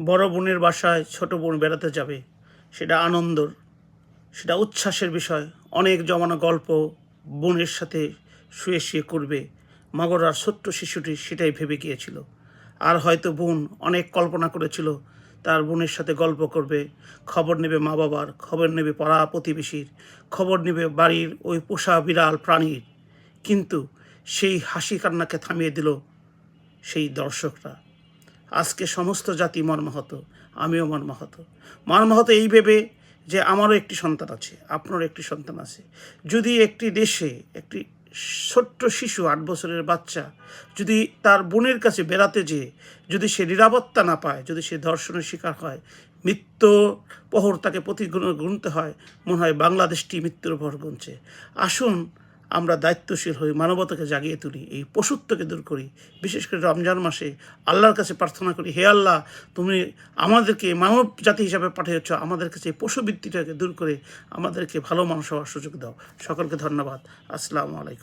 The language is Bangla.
বড় বোনের বাসায় ছোট বোন বেড়াতে যাবে, সেটা আনন্দর, সেটা উচ্ছ্বাসের বিষয়। অনেক জমানো গল্প বোনের সাথে শুয়ে শুয়ে করবে। মগরার ছোট্ট শিশুটি সেটাই ভেবে গিয়েছিল। আর হয়তো বোন অনেক কল্পনা করেছিল তার বোনের সাথে গল্প করবে, খবর নেবে মা বাবার, খবর নেবে পাড়া প্রতিবেশীর, খবর নেবে বাড়ির ওই পোষা বিড়াল প্রাণীর। কিন্তু সেই হাসি কান্নাকে থামিয়ে দিল সেই দর্শকরা। আজকে সমস্ত জাতি মর্মাহত, আমিও মর্মাহত। মর্মাহত এই ভেবে যে আমারও একটি সন্তান আছে, আপনারও একটি সন্তান আছে। যদি একটি দেশে একটি ছোট্ট শিশু 8 বছরের বাচ্চা যদি তার বোনের কাছে বেড়াতে যেয়ে যদি সে নিরাপত্তা না পায়, যদি সে ধর্ষণের শিকার হয়, মৃত্যুর প্রহর তাকে গুনতে হয়, মনে হয় বাংলাদেশটি মৃত্যুর প্রহর গুনছে। আসুন আমরা দায়িত্বশীল হই, মানবতাকে জাগিয়ে তুলি, এই পশুত্বকে দূর করি। বিশেষ করে রমজান মাসে আল্লাহর কাছে প্রার্থনা করি, হে আল্লাহ, তুমি আমাদেরকে মানব জাতি হিসাবে পাঠিয়েছ, আমাদের কাছে এই পশুবৃত্তিটাকে দূর করে আমাদেরকে ভালো মানুষ হওয়ার সুযোগ দাও। সকলকে ধন্যবাদ। আসসালামু আলাইকুম।